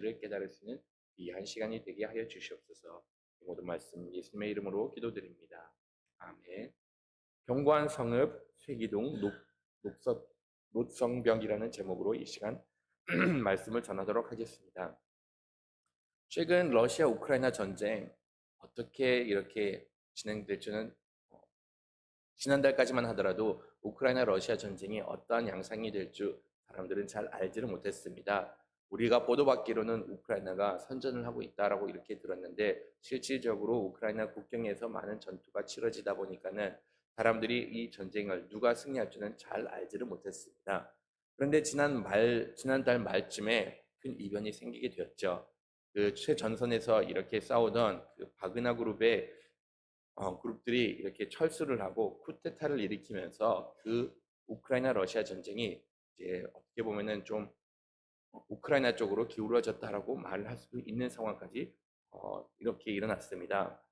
를 깨달을 수 있는 귀한 시간이 되게 하여 주시옵소서. 이 모든 말씀 예수님의 이름으로 기도드립니다. 아멘. 견고한 성읍 쇠기동 노성벽이라는 제목으로 이 시간 말씀을 전하도록 하겠습니다. 최근 러시아 우크라이나 전쟁 어떻게 이렇게 진행될지는 지난달까지만 하더라도 우크라이나 러시아 전쟁이 어떠한 양상이 될 줄 사람들은 잘 알지를 못했습니다. 우리가 보도받기로는 우크라이나가 선전을 하고 있다라고 이렇게 들었는데 실질적으로 우크라이나 국경에서 많은 전투가 치러지다 보니까는 사람들이 이 전쟁을 누가 승리할지는 잘 알지를 못했습니다. 그런데 지난달 말쯤에 큰 이변이 생기게 되었죠. 그 최전선에서 이렇게 싸우던 그 바그나 그룹의 그룹들이 이렇게 철수를 하고 쿠데타를 일으키면서 그 우크라이나 러시아 전쟁이 이제 어떻게 보면은 좀 우크라이나 쪽으로 기울어졌다라고 말을 할 수 있는 상황까지 이렇게 일어났습니다.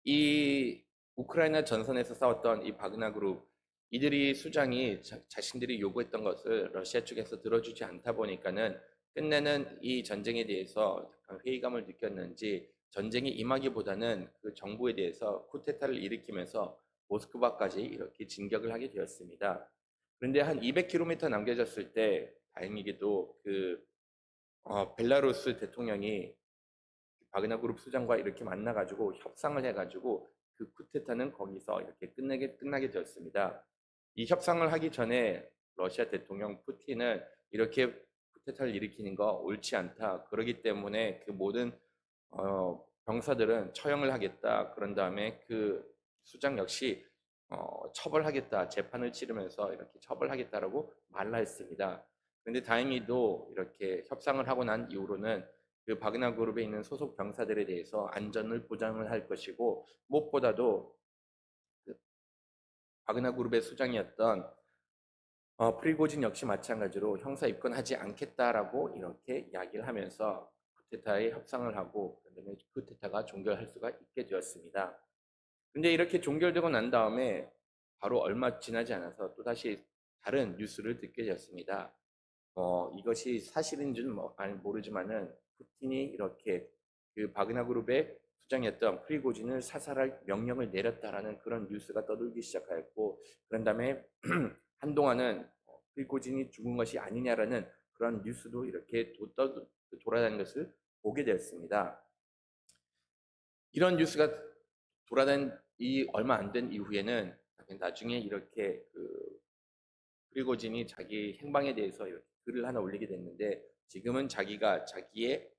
이 우크라이나 전선에서 싸웠던 이 바그나 그룹 이들이 수장이 자신들이 요구했던 것을 러시아 쪽에서 들어주지 않다 보니까는 끝내는 이 전쟁에 대해서 약간 회의감을 느꼈는지 전쟁이 임하기보다는 그 정부에 대해서 쿠데타를 일으키면서 모스크바까지 이렇게 진격을 하게 되었습니다. 그런데 한 200km 남겨졌을 때 다행히도 그 벨라루스 대통령이 바그나 그룹 수장과 이렇게 만나가지고 협상을 해가지고 그 쿠데타는 거기서 이렇게 끝나게 되었습니다. 이 협상을 하기 전에 러시아 대통령 푸틴은 이렇게 쿠데타를 일으키는 거 옳지 않다. 그러기 때문에 그 모든 병사들은 처형을 하겠다. 그런 다음에 그 수장 역시 처벌하겠다. 재판을 치르면서 이렇게 처벌하겠다라고 말을 했습니다. 그런데 다행히도 이렇게 협상을 하고 난 이후로는 그 바그나 그룹에 있는 소속 병사들에 대해서 안전을 보장을 할 것이고 무엇보다도 그 바그나 그룹의 수장이었던 프리고진 역시 마찬가지로 형사 입건하지 않겠다라고 이렇게 이야기를 하면서 쿠데타에 협상을 하고 그다음에 쿠데타가 종결할 수가 있게 되었습니다. 근데 이렇게 종결되고 난 다음에 바로 얼마 지나지 않아서 또다시 다른 뉴스를 듣게 되었습니다. 이것이 사실인지는 모르지만은 푸틴이 이렇게 그 바그나 그룹의 수장이었던 프리고진을 사살할 명령을 내렸다라는 그런 뉴스가 떠돌기 시작하였고 그런 다음에 한동안은 프리고진이 죽은 것이 아니냐라는 그런 뉴스도 이렇게 돌아다니는 것을 보게 되었습니다. 이런 뉴스가 돌아다닌 이 얼마 안 된 이후에는 나중에 이렇게 그 프리고진이 자기 행방에 대해서 이렇게 글을 하나 올리게 됐는데 지금은 자기가 자기의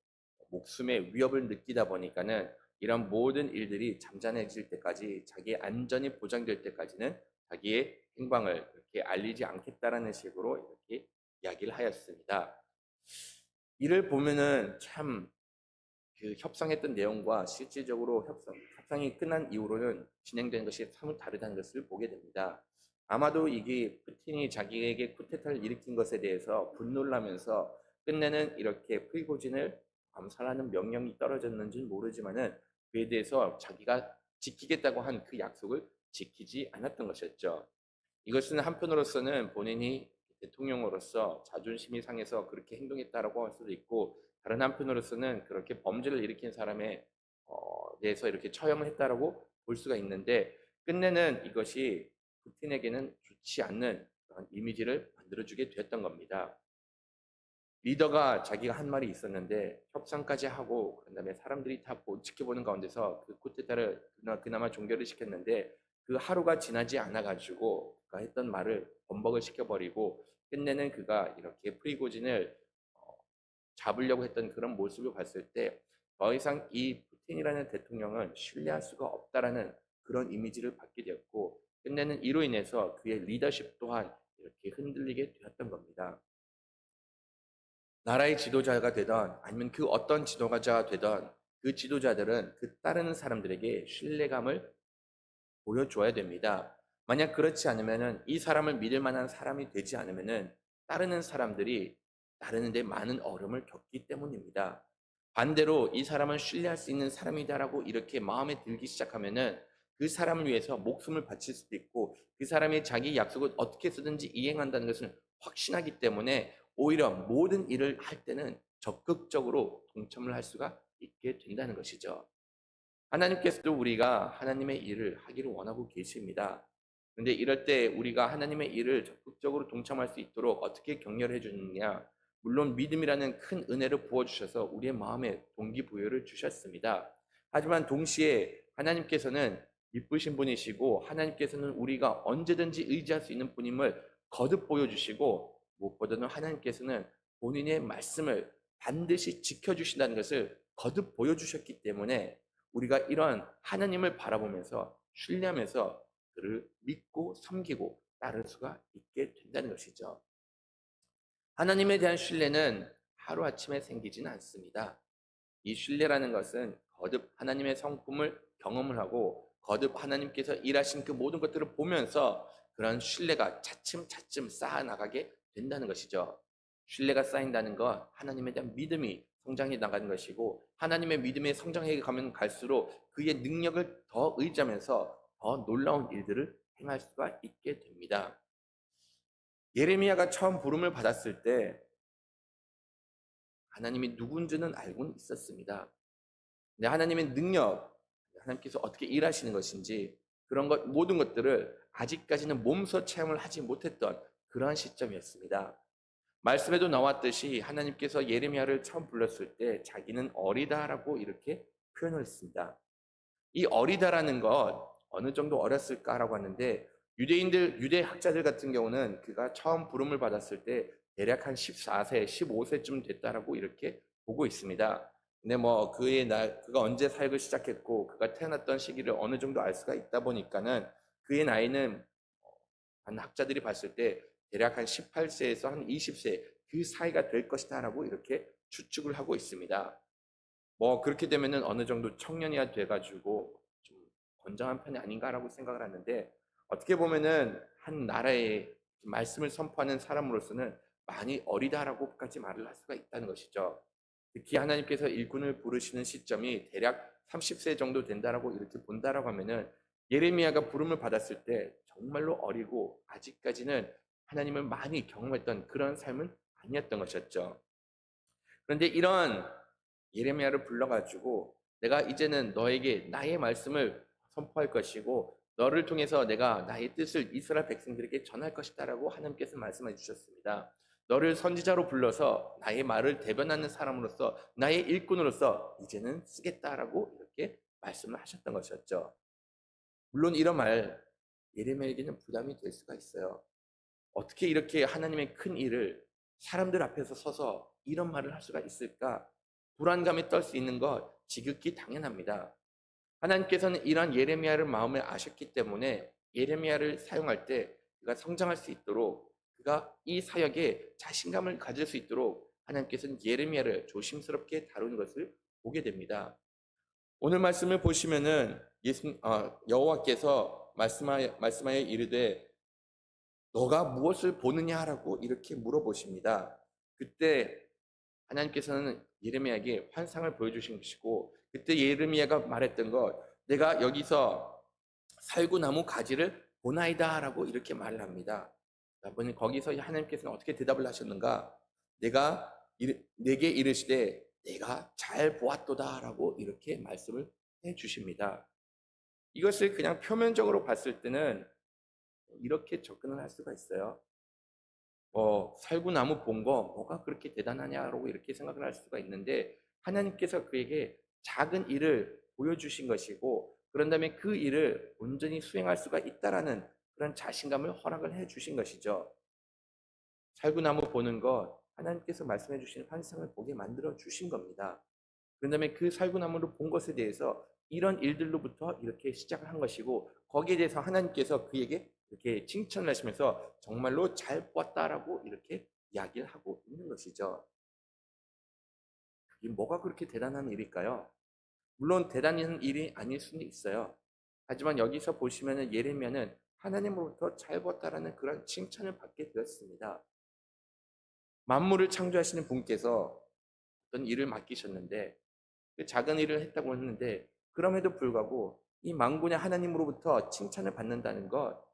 목숨의 위협을 느끼다 보니까는 이런 모든 일들이 잠잠해질 때까지 자기의 안전이 보장될 때까지는 자기의 행방을 이렇게 알리지 않겠다라는 식으로 이렇게 이야기를 하였습니다. 이를 보면은 참 그 협상했던 내용과 실질적으로 협상이 끝난 이후로는 진행된 것이 사뭇 다르다는 것을 보게 됩니다. 아마도 이게 푸틴이 자기에게 쿠데타를 일으킨 것에 대해서 분노를 하면서 끝내는 이렇게 프리고진을 암살하는 명령이 떨어졌는지는 모르지만은 그에 대해서 자기가 지키겠다고 한 그 약속을 지키지 않았던 것이었죠. 이것은 한편으로서는 본인이 대통령으로서 자존심이 상해서 그렇게 행동했다라고 할 수도 있고 다른 한편으로서는 그렇게 범죄를 일으킨 사람에 대해서 이렇게 처형을 했다라고 볼 수가 있는데 끝내는 이것이 푸틴에게는 좋지 않는 그런 이미지를 만들어주게 되었던 겁니다. 리더가 자기가 한 말이 있었는데 협상까지 하고 그런 다음에 사람들이 다 지켜보는 가운데서 그 쿠데타를 그나마 종결을 시켰는데 그 하루가 지나지 않아 가지고 그가 했던 말을 번복을 시켜버리고 끝내는 그가 이렇게 프리고진을 잡으려고 했던 그런 모습을 봤을 때 더 이상 이 푸틴이라는 대통령은 신뢰할 수가 없다라는 그런 이미지를 받게 되었고 끝내는 이로 인해서 그의 리더십 또한 이렇게 흔들리게 되었던 겁니다. 나라의 지도자가 되던 아니면 그 어떤 지도자가 되던 그 지도자들은 그 따르는 사람들에게 신뢰감을 보여줘야 됩니다. 만약 그렇지 않으면은 이 사람을 믿을 만한 사람이 되지 않으면은 따르는 사람들이 따르는데 많은 어려움을 겪기 때문입니다. 반대로 이 사람은 신뢰할 수 있는 사람이다라고 이렇게 마음에 들기 시작하면은 그 사람을 위해서 목숨을 바칠 수도 있고 그 사람이 자기 약속을 어떻게 쓰든지 이행한다는 것을 확신하기 때문에 오히려 모든 일을 할 때는 적극적으로 동참을 할 수가 있게 된다는 것이죠. 하나님께서도 우리가 하나님의 일을 하기를 원하고 계십니다. 그런데 이럴 때 우리가 하나님의 일을 적극적으로 동참할 수 있도록 어떻게 격려를 해주느냐? 물론 믿음이라는 큰 은혜를 부어주셔서 우리의 마음에 동기부여를 주셨습니다. 하지만 동시에 하나님께서는 이쁘신 분이시고 하나님께서는 우리가 언제든지 의지할 수 있는 분임을 거듭 보여주시고 무엇보다는 하나님께서는 본인의 말씀을 반드시 지켜주신다는 것을 거듭 보여주셨기 때문에 우리가 이런 하나님을 바라보면서 신뢰하면서 그를 믿고 섬기고 따를 수가 있게 된다는 것이죠. 하나님에 대한 신뢰는 하루아침에 생기지는 않습니다. 이 신뢰라는 것은 거듭 하나님의 성품을 경험을 하고 거듭 하나님께서 일하신 그 모든 것들을 보면서 그런 신뢰가 차츰차츰 쌓아나가게 된다는 것이죠. 신뢰가 쌓인다는 것, 하나님에 대한 믿음이 성장해 나가는 것이고 하나님의 믿음에 성장해 가면 갈수록 그의 능력을 더 의지하면서 더 놀라운 일들을 행할 수가 있게 됩니다. 예레미야가 처음 부름을 받았을 때 하나님이 누군지는 알고는 있었습니다. 근데 하나님의 능력, 하나님께서 어떻게 일하시는 것인지 그런 것 모든 것들을 아직까지는 몸소 체험을 하지 못했던 그러한 시점이었습니다. 말씀에도 나왔듯이 하나님께서 예레미야를 처음 불렀을 때 자기는 어리다라고 이렇게 표현을 했습니다. 이 어리다라는 것 어느 정도 어렸을까라고 하는데 유대 학자들 같은 경우는 그가 처음 부름을 받았을 때 대략 한 14세, 15세쯤 됐다라고 이렇게 보고 있습니다. 근데 뭐 그가 언제 사역을 시작했고 그가 태어났던 시기를 어느 정도 알 수가 있다 보니까는 그의 나이는 한 학자들이 봤을 때 대략 한 18세에서 한 20세 그 사이가 될 것이다라고 이렇게 추측을 하고 있습니다. 뭐 그렇게 되면은 어느 정도 청년이 돼가지고 좀 건장한 편이 아닌가라고 생각을 하는데 어떻게 보면은 한 나라의 말씀을 선포하는 사람으로서는 많이 어리다라고까지 말을 할 수가 있다는 것이죠. 특히 하나님께서 일꾼을 부르시는 시점이 대략 30세 정도 된다라고 이렇게 본다라고 하면은 예레미야가 부름을 받았을 때 정말로 어리고 아직까지는 하나님을 많이 경험했던 그런 삶은 아니었던 것이었죠. 그런데 이런 예레미야를 불러가지고 내가 이제는 너에게 나의 말씀을 선포할 것이고 너를 통해서 내가 나의 뜻을 이스라엘 백성들에게 전할 것이다라고 하나님께서 말씀해 주셨습니다. 너를 선지자로 불러서 나의 말을 대변하는 사람으로서 나의 일꾼으로서 이제는 쓰겠다라고 이렇게 말씀을 하셨던 것이었죠. 물론 이런 말 예레미야에게는 부담이 될 수가 있어요. 어떻게 이렇게 하나님의 큰 일을 사람들 앞에서 서서 이런 말을 할 수가 있을까? 불안감에 떨 수 있는 것 지극히 당연합니다. 하나님께서는 이러한 예레미야를 마음에 아셨기 때문에 예레미야를 사용할 때 그가 성장할 수 있도록 그가 이 사역에 자신감을 가질 수 있도록 하나님께서는 예레미야를 조심스럽게 다루는 것을 보게 됩니다. 오늘 말씀을 보시면은 여호와께서 말씀하여 이르되 너가 무엇을 보느냐라고 이렇게 물어보십니다. 그때 하나님께서는 예레미야에게 환상을 보여주신 것이고 그때 예레미야가 말했던 것 내가 여기서 살구나무 가지를 보나이다라고 이렇게 말을 합니다. 여러분 거기서 하나님께서는 어떻게 대답을 하셨는가? 내게 이르시되 내가 잘 보았도다라고 이렇게 말씀을 해 주십니다. 이것을 그냥 표면적으로 봤을 때는 이렇게 접근을 할 수가 있어요. 살구나무 본 거 뭐가 그렇게 대단하냐라고 이렇게 생각을 할 수가 있는데 하나님께서 그에게 작은 일을 보여주신 것이고 그런 다음에 그 일을 온전히 수행할 수가 있다라는 그런 자신감을 허락을 해 주신 것이죠. 살구나무 보는 것 하나님께서 말씀해 주신 환상을 보게 만들어 주신 겁니다. 그런 다음에 그 살구나무를 본 것에 대해서 이런 일들로부터 이렇게 시작을 한 것이고 거기에 대해서 하나님께서 그에게 이렇게 칭찬을 하시면서 정말로 잘 보았다라고 이렇게 이야기를 하고 있는 것이죠. 이게 뭐가 그렇게 대단한 일일까요? 물론 대단한 일이 아닐 수는 있어요. 하지만 여기서 보시면은 예레미야는 하나님으로부터 잘 보았다라는 그런 칭찬을 받게 되었습니다. 만물을 창조하시는 분께서 어떤 일을 맡기셨는데 그 작은 일을 했다고 했는데 그럼에도 불구하고 이 만군의 하나님으로부터 칭찬을 받는다는 것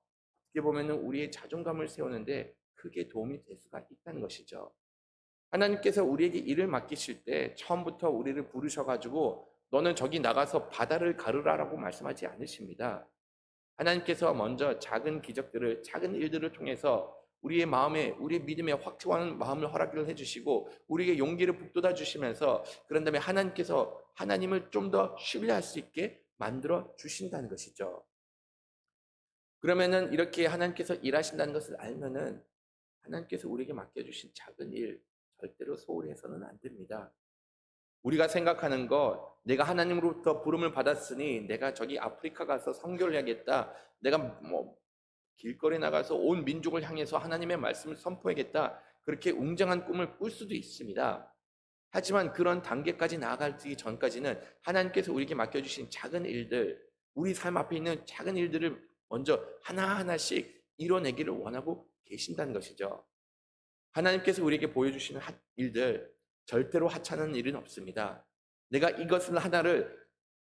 어떻게 보면 우리의 자존감을 세우는데 크게 도움이 될 수가 있다는 것이죠. 하나님께서 우리에게 일을 맡기실 때 처음부터 우리를 부르셔가지고 너는 저기 나가서 바다를 가르라라고 말씀하지 않으십니다. 하나님께서 먼저 작은 기적들을, 작은 일들을 통해서 우리의 마음에, 우리의 믿음에 확고한 마음을 허락을 해주시고 우리에게 용기를 북돋아 주시면서 그런 다음에 하나님께서 하나님을 좀 더 신뢰할 수 있게 만들어 주신다는 것이죠. 그러면은 이렇게 하나님께서 일하신다는 것을 알면은 하나님께서 우리에게 맡겨주신 작은 일 절대로 소홀히 해서는 안 됩니다. 우리가 생각하는 것, 내가 하나님으로부터 부름을 받았으니 내가 저기 아프리카 가서 선교를 해야겠다. 내가 뭐 길거리 나가서 온 민족을 향해서 하나님의 말씀을 선포하겠다. 그렇게 웅장한 꿈을 꿀 수도 있습니다. 하지만 그런 단계까지 나아가기 전까지는 하나님께서 우리에게 맡겨주신 작은 일들, 우리 삶 앞에 있는 작은 일들을 먼저 하나하나씩 이뤄내기를 원하고 계신다는 것이죠. 하나님께서 우리에게 보여주시는 일들, 절대로 하찮은 일은 없습니다. 내가 이것을 하나를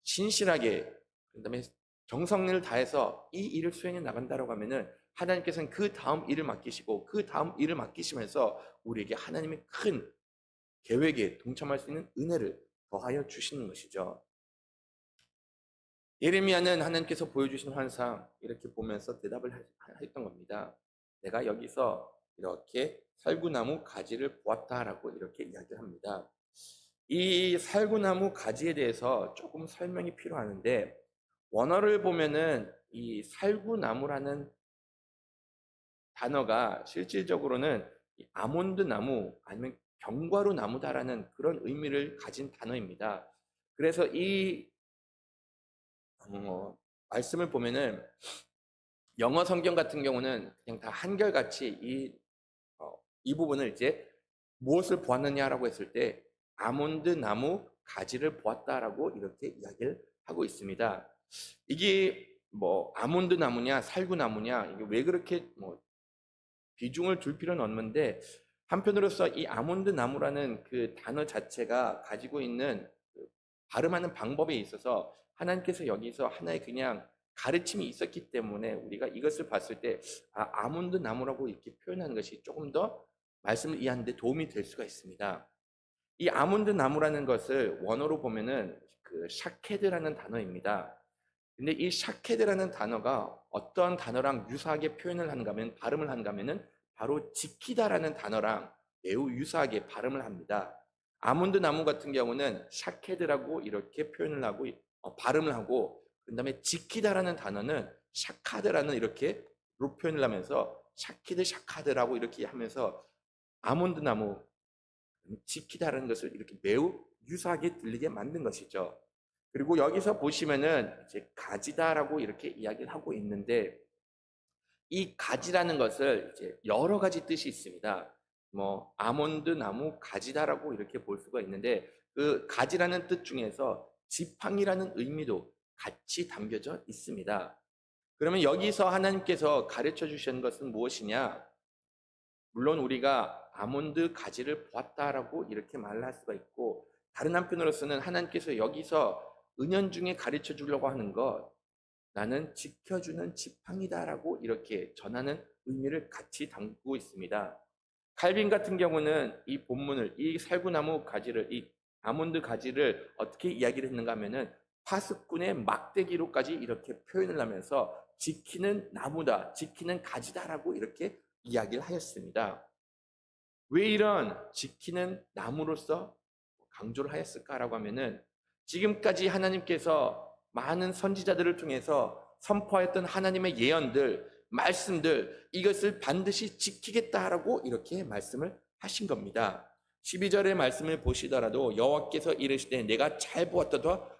신실하게, 그다음에 정성을 다해서 이 일을 수행해 나간다고 하면은 하나님께서는 그 다음 일을 맡기시고 그 다음 일을 맡기시면서 우리에게 하나님의 큰 계획에 동참할 수 있는 은혜를 더하여 주시는 것이죠. 예레미야는 하나님께서 보여주신 환상 이렇게 보면서 대답을 했던 겁니다. 내가 여기서 이렇게 살구나무 가지를 보았다라고 이렇게 이야기를 합니다. 이 살구나무 가지에 대해서 조금 설명이 필요하는데 원어를 보면은 이 살구나무라는 단어가 실질적으로는 아몬드 나무 아니면 견과류 나무다라는 그런 의미를 가진 단어입니다. 그래서 이 말씀을 보면은 영어 성경 같은 경우는 그냥 다 한결같이 이 부분을 이제 무엇을 보았느냐라고 했을 때 아몬드 나무 가지를 보았다라고 이렇게 이야기를 하고 있습니다. 이게 뭐 아몬드 나무냐 살구나무냐 이게 왜 그렇게 뭐 비중을 둘 필요는 없는데 한편으로서 이 아몬드 나무라는 그 단어 자체가 가지고 있는 그 발음하는 방법에 있어서 하나님께서 여기서 하나의 그냥 가르침이 있었기 때문에 우리가 이것을 봤을 때 아몬드 나무라고 이렇게 표현하는 것이 조금 더 말씀을 이해하는 데 도움이 될 수가 있습니다. 이 아몬드 나무라는 것을 원어로 보면은 그 샤케드라는 단어입니다. 근데 이 샤케드라는 단어가 어떤 단어랑 유사하게 표현을 하는가 하면 발음을 하는가 하면은 바로 지키다라는 단어랑 매우 유사하게 발음을 합니다. 아몬드 나무 같은 경우는 샤케드라고 이렇게 표현을 하고 발음을 하고 그다음에 지키다라는 단어는 샤카드라는 이렇게 로 표현을 하면서 샤키드 샤카드라고 이렇게 하면서 아몬드 나무 지키다라는 것을 이렇게 매우 유사하게 들리게 만든 것이죠. 그리고 여기서 보시면은 이제 가지다라고 이렇게 이야기를 하고 있는데 이 가지라는 것을 이제 여러 가지 뜻이 있습니다. 뭐 아몬드 나무 가지다라고 이렇게 볼 수가 있는데 그 가지라는 뜻 중에서 지팡이라는 의미도 같이 담겨져 있습니다. 그러면 여기서 하나님께서 가르쳐 주시는 것은 무엇이냐? 물론 우리가 아몬드 가지를 보았다라고 이렇게 말을 할 수가 있고 다른 한편으로서는 하나님께서 여기서 은연중에 가르쳐 주려고 하는 것 나는 지켜주는 지팡이다라고 이렇게 전하는 의미를 같이 담고 있습니다. 칼빈 같은 경우는 이 본문을 이 살구나무 가지를 이 아몬드 가지를 어떻게 이야기를 했는가 하면은 파수꾼의 막대기로까지 이렇게 표현을 하면서 지키는 나무다, 지키는 가지다라고 이렇게 이야기를 하였습니다. 왜 이런 지키는 나무로서 강조를 하였을까라고 하면은 지금까지 하나님께서 많은 선지자들을 통해서 선포하였던 하나님의 예언들, 말씀들 이것을 반드시 지키겠다라고 이렇게 말씀을 하신 겁니다. 12절의 말씀을 보시더라도 여호와께서 이르시되 내가 잘 보았도다.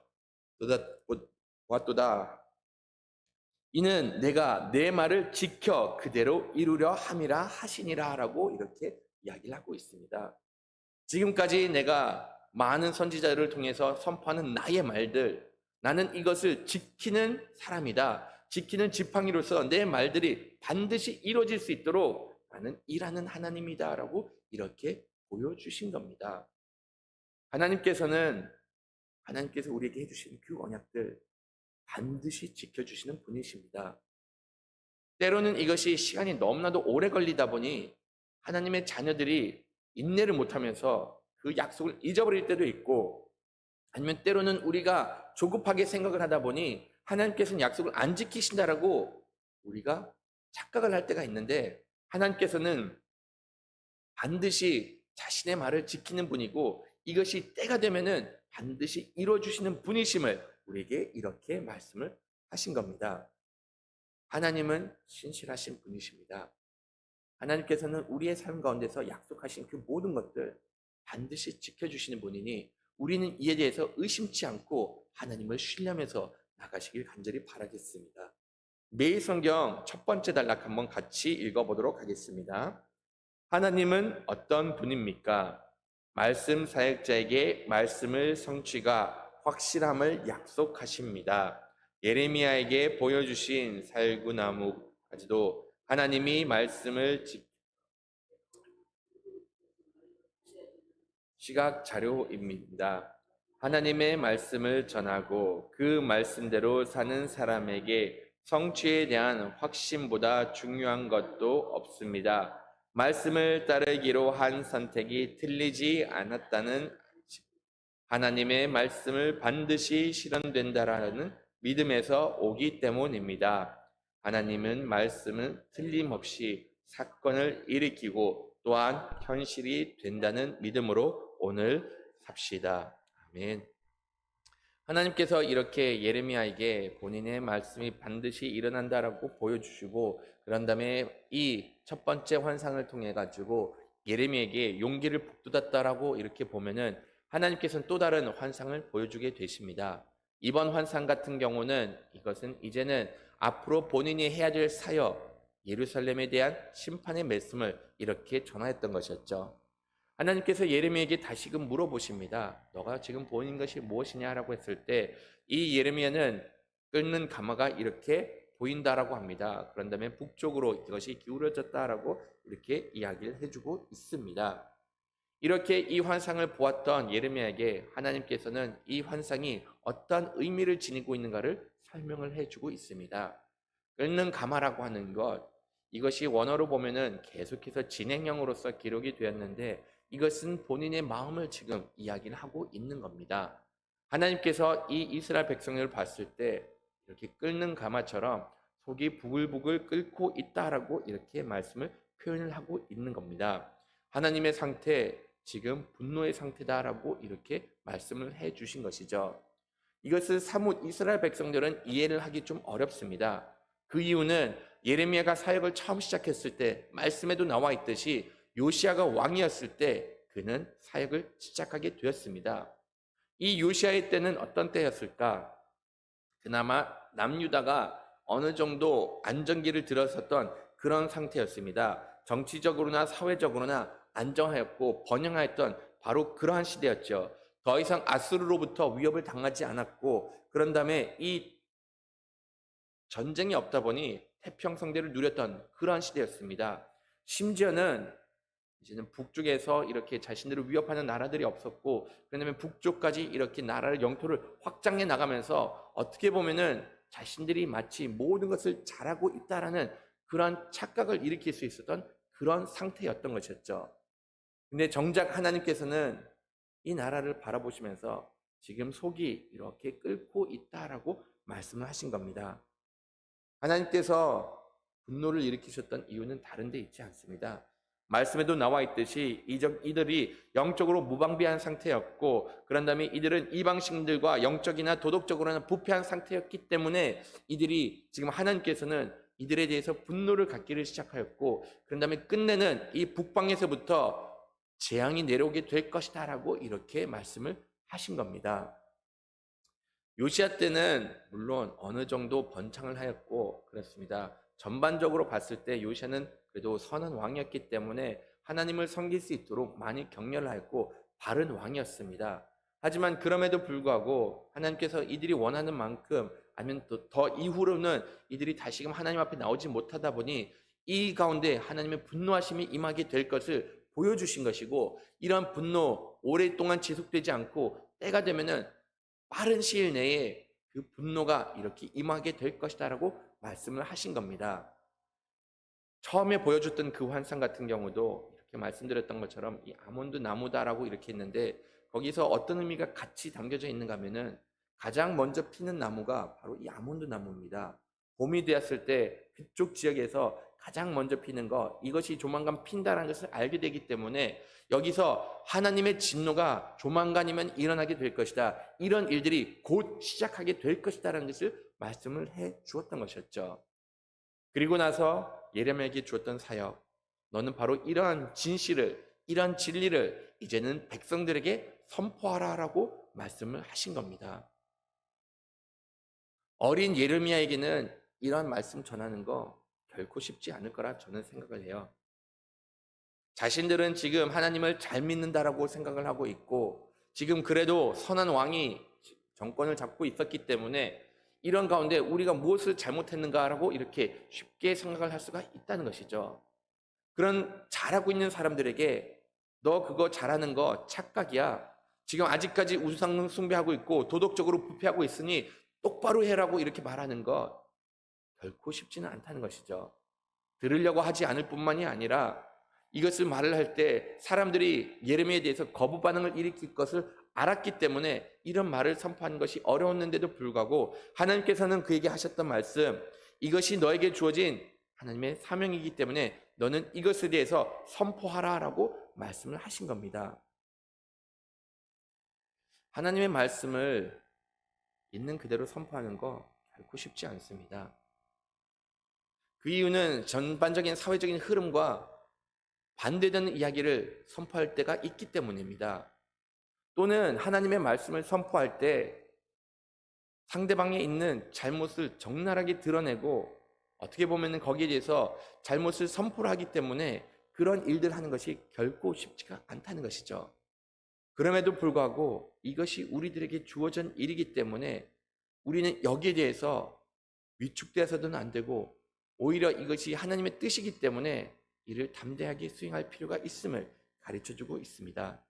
이는 내가 내 말을 지켜 그대로 이루려 함이라 하시니라 라고 이렇게 이야기를 하고 있습니다. 지금까지 내가 많은 선지자들을 통해서 선포하는 나의 말들, 나는 이것을 지키는 사람이다. 지키는 지팡이로서 내 말들이 반드시 이루어질 수 있도록 나는 일하는 하나님이다 라고 이렇게 보여주신 겁니다. 하나님께서 우리에게 해주신 그 언약들 반드시 지켜주시는 분이십니다. 때로는 이것이 시간이 너무나도 오래 걸리다 보니 하나님의 자녀들이 인내를 못하면서 그 약속을 잊어버릴 때도 있고, 아니면 때로는 우리가 조급하게 생각을 하다 보니 하나님께서는 약속을 안 지키신다라고 우리가 착각을 할 때가 있는데, 하나님께서는 반드시 자신의 말을 지키는 분이고 이것이 때가 되면은 반드시 이루어주시는 분이심을 우리에게 이렇게 말씀을 하신 겁니다. 하나님은 신실하신 분이십니다. 하나님께서는 우리의 삶 가운데서 약속하신 그 모든 것들 반드시 지켜주시는 분이니 우리는 이에 대해서 의심치 않고 하나님을 신뢰하면서 나가시길 간절히 바라겠습니다. 매일 성경 첫 번째 단락 한번 같이 읽어보도록 하겠습니다. 하나님은 어떤 분입니까? 말씀 사역자에게 말씀을 성취가 확실함을 약속하십니다. 예레미야에게 보여주신 살구나무까지도 하나님이 말씀을 시각 자료입니다. 하나님의 말씀을 전하고 그 말씀대로 사는 사람에게 성취에 대한 확신보다 중요한 것도 없습니다. 말씀을 따르기로 한 선택이 틀리지 않았다는 하나님의 말씀을 반드시 실현된다라는 믿음에서 오기 때문입니다. 하나님은 말씀은 틀림없이 사건을 일으키고 또한 현실이 된다는 믿음으로 오늘 삽시다. 아멘. 하나님께서 이렇게 예레미야에게 본인의 말씀이 반드시 일어난다라고 보여주시고, 그런 다음에 이 첫 번째 환상을 통해 가지고 예레미야에게 용기를 북돋았다라고 이렇게 보면은 하나님께서는 또 다른 환상을 보여주게 되십니다. 이번 환상 같은 경우는 이것은 이제는 앞으로 본인이 해야 될 사역, 예루살렘에 대한 심판의 말씀을 이렇게 전하였던 것이었죠. 하나님께서 예레미야에게 다시금 물어보십니다. 너가 지금 보는 것이 무엇이냐라고 했을 때 이 예레미야는 끓는 가마가 이렇게 보인다라고 합니다. 그런 다음에 북쪽으로 이것이 기울어졌다라고 이렇게 이야기를 해주고 있습니다. 이렇게 이 환상을 보았던 예레미야에게 하나님께서는 이 환상이 어떤 의미를 지니고 있는가를 설명을 해주고 있습니다. 끓는 가마라고 하는 것, 이것이 원어로 보면은 계속해서 진행형으로서 기록이 되었는데 이것은 본인의 마음을 지금 이야기를 하고 있는 겁니다. 하나님께서 이 이스라엘 백성을 봤을 때 이렇게 끓는 가마처럼 속이 부글부글 끓고 있다라고 이렇게 말씀을 표현을 하고 있는 겁니다. 하나님의 상태, 지금 분노의 상태다라고 이렇게 말씀을 해 주신 것이죠. 이것을 사뭇 이스라엘 백성들은 이해를 하기 좀 어렵습니다. 그 이유는 예레미야가 사역을 처음 시작했을 때 말씀에도 나와 있듯이 요시야가 왕이었을 때 그는 사역을 시작하게 되었습니다. 이 요시야의 때는 어떤 때였을까? 그나마 남유다가 어느 정도 안정기를 들어섰던 그런 상태였습니다. 정치적으로나 사회적으로나 안정하였고 번영하였던 바로 그러한 시대였죠. 더 이상 아수르로부터 위협을 당하지 않았고, 그런 다음에 이 전쟁이 없다 보니 태평성대를 누렸던 그러한 시대였습니다. 심지어는 이제는 북쪽에서 이렇게 자신들을 위협하는 나라들이 없었고, 그다음에 북쪽까지 이렇게 나라를 영토를 확장해 나가면서 어떻게 보면은 자신들이 마치 모든 것을 잘하고 있다라는 그런 착각을 일으킬 수 있었던 그런 상태였던 것이었죠. 근데 정작 하나님께서는 이 나라를 바라보시면서 지금 속이 이렇게 끓고 있다라고 말씀을 하신 겁니다. 하나님께서 분노를 일으키셨던 이유는 다른 데 있지 않습니다. 말씀에도 나와 있듯이 이들이 영적으로 무방비한 상태였고, 그런 다음에 이들은 이방신들과 영적이나 도덕적으로나 부패한 상태였기 때문에 이들이 지금 하나님께서는 이들에 대해서 분노를 갖기를 시작하였고, 그런 다음에 끝내는 이 북방에서부터 재앙이 내려오게 될 것이다 라고 이렇게 말씀을 하신 겁니다. 요시야 때는 물론 어느 정도 번창을 하였고 그렇습니다. 전반적으로 봤을 때 요시야는 그래도 선한 왕이었기 때문에 하나님을 섬길 수 있도록 많이 격려를 하였고 바른 왕이었습니다. 하지만 그럼에도 불구하고 하나님께서 이들이 원하는 만큼, 아니면 또 더 이후로는 이들이 다시금 하나님 앞에 나오지 못하다 보니 이 가운데 하나님의 분노하심이 임하게 될 것을 보여주신 것이고, 이러한 분노 오랫동안 지속되지 않고 때가 되면은 빠른 시일 내에 그 분노가 이렇게 임하게 될 것이다라고 말씀을 하신 겁니다. 처음에 보여줬던 그 환상 같은 경우도 이렇게 말씀드렸던 것처럼 이 아몬드 나무다라고 이렇게 했는데 거기서 어떤 의미가 같이 담겨져 있는가 하면은 가장 먼저 피는 나무가 바로 이 아몬드 나무입니다. 봄이 되었을 때 그쪽 지역에서 가장 먼저 피는 거, 이것이 조만간 핀다라는 것을 알게 되기 때문에 여기서 하나님의 진노가 조만간이면 일어나게 될 것이다. 이런 일들이 곧 시작하게 될 것이다라는 것을 말씀을 해 주었던 것이었죠. 그리고 나서 예레미야에게 주었던 사역, 너는 바로 이러한 진실을, 이러한 진리를 이제는 백성들에게 선포하라라고 말씀을 하신 겁니다. 어린 예레미야에게는 이러한 말씀 전하는 거 결코 쉽지 않을 거라 저는 생각을 해요. 자신들은 지금 하나님을 잘 믿는다라고 생각을 하고 있고 지금 그래도 선한 왕이 정권을 잡고 있었기 때문에 이런 가운데 우리가 무엇을 잘못했는가라고 이렇게 쉽게 생각을 할 수가 있다는 것이죠. 그런 잘하고 있는 사람들에게 너 그거 잘하는 거 착각이야. 지금 아직까지 우상 숭배하고 있고 도덕적으로 부패하고 있으니 똑바로 해라고 이렇게 말하는 거 결코 쉽지는 않다는 것이죠. 들으려고 하지 않을 뿐만이 아니라 이것을 말을 할 때 사람들이 예레미야에 대해서 거부 반응을 일으킬 것을 알았기 때문에 이런 말을 선포하는 것이 어려웠는데도 불구하고 하나님께서는 그에게 하셨던 말씀, 이것이 너에게 주어진 하나님의 사명이기 때문에 너는 이것에 대해서 선포하라라고 말씀을 하신 겁니다. 하나님의 말씀을 있는 그대로 선포하는 거 결코 쉽지 않습니다. 그 이유는 전반적인 사회적인 흐름과 반대되는 이야기를 선포할 때가 있기 때문입니다. 또는 하나님의 말씀을 선포할 때 상대방에 있는 잘못을 적나라하게 드러내고 어떻게 보면 거기에 대해서 잘못을 선포를 하기 때문에 그런 일들 하는 것이 결코 쉽지가 않다는 것이죠. 그럼에도 불구하고 이것이 우리들에게 주어진 일이기 때문에 우리는 여기에 대해서 위축되어서는 안 되고 오히려 이것이 하나님의 뜻이기 때문에 이를 담대하게 수행할 필요가 있음을 가르쳐주고 있습니다.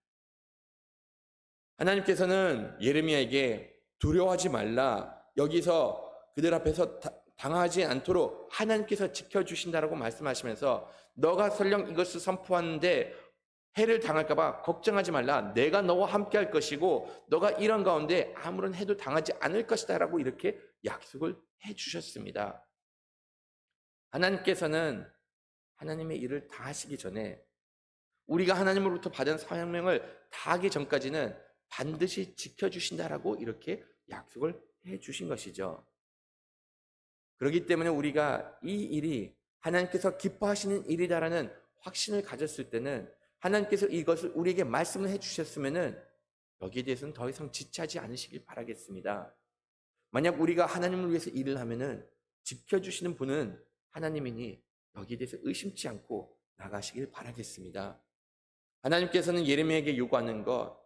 하나님께서는 예레미야에게 두려워하지 말라, 여기서 그들 앞에서 당하지 않도록 하나님께서 지켜주신다라고 말씀하시면서 너가 설령 이것을 선포하는데 해를 당할까 봐 걱정하지 말라, 내가 너와 함께 할 것이고 너가 이런 가운데 아무런 해도 당하지 않을 것이다 라고 이렇게 약속을 해 주셨습니다. 하나님께서는 하나님의 일을 다 하시기 전에 우리가 하나님으로부터 받은 사명을 다하기 전까지는 반드시 지켜주신다라고 이렇게 약속을 해 주신 것이죠. 그렇기 때문에 우리가 이 일이 하나님께서 기뻐하시는 일이다라는 확신을 가졌을 때는 하나님께서 이것을 우리에게 말씀을 해 주셨으면은 여기에 대해서는 더 이상 지체하지 않으시길 바라겠습니다. 만약 우리가 하나님을 위해서 일을 하면은 지켜주시는 분은 하나님이니 여기에 대해서 의심치 않고 나가시길 바라겠습니다. 하나님께서는 예레미야에게 요구하는 것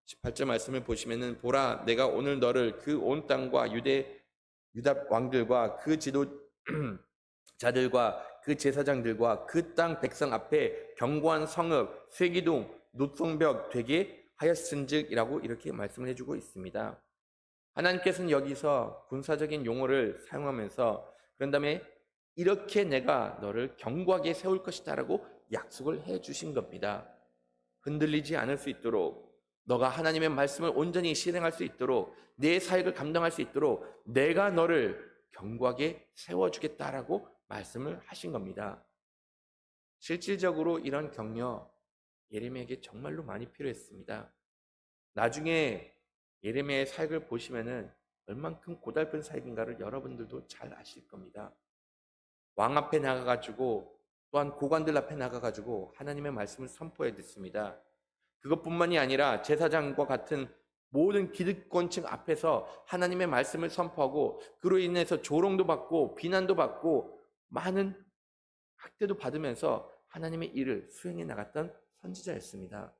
18절 말씀을 보시면은 보라 내가 오늘 너를 그 온 땅과 유다 왕들과 그 지도자들과 그 제사장들과 그 땅 백성 앞에 견고한 성읍 쇠기둥 노성벽 되게 하였은즉이라고 이렇게 말씀을 해주고 있습니다. 하나님께서는 여기서 군사적인 용어를 사용하면서 그런 다음에 이렇게 내가 너를 견고하게 세울 것이다 라고 약속을 해 주신 겁니다. 흔들리지 않을 수 있도록 너가 하나님의 말씀을 온전히 실행할 수 있도록 내 사역을 감당할 수 있도록 내가 너를 견고하게 세워주겠다라고 말씀을 하신 겁니다. 실질적으로 이런 격려 예레미야에게 정말로 많이 필요했습니다. 나중에 예레미야의 사역을 보시면은 얼만큼 고달픈 사역인가를 여러분들도 잘 아실 겁니다. 왕 앞에 나가가지고 또한 고관들 앞에 나가가지고 하나님의 말씀을 선포해 듣습니다. 그것뿐만이 아니라 제사장과 같은 모든 기득권층 앞에서 하나님의 말씀을 선포하고 그로 인해서 조롱도 받고 비난도 받고 많은 학대도 받으면서 하나님의 일을 수행해 나갔던 선지자였습니다.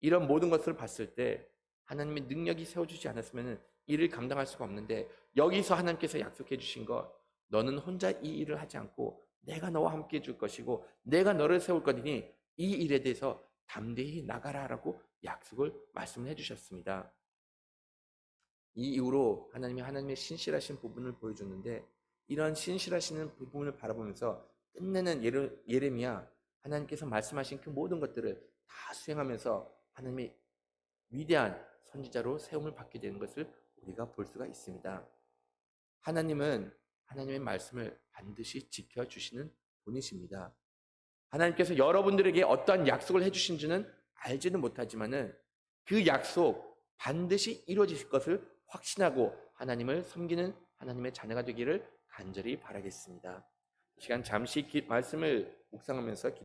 이런 모든 것을 봤을 때 하나님의 능력이 세워주지 않았으면 일을 감당할 수가 없는데 여기서 하나님께서 약속해 주신 것 너는 혼자 이 일을 하지 않고 내가 너와 함께 해줄 것이고 내가 너를 세울 거니 이 일에 대해서 담대히 나가라라고 약속을 말씀을 해주셨습니다. 이 이후로 하나님의 신실하신 부분을 보여줬는데 이런 신실하시는 부분을 바라보면서 끝내는 예레미야 하나님께서 말씀하신 그 모든 것들을 다 수행하면서 하나님의 위대한 선지자로 세움을 받게 되는 것을 우리가 볼 수가 있습니다. 하나님은 하나님의 말씀을 반드시 지켜주시는 분이십니다. 하나님께서 여러분들에게 어떠한 약속을 해주신지는 알지는 못하지만은 그 약속 반드시 이루어질 것을 확신하고 하나님을 섬기는 하나님의 자녀가 되기를 간절히 바라겠습니다. 이 시간 잠시 말씀을 묵상하면서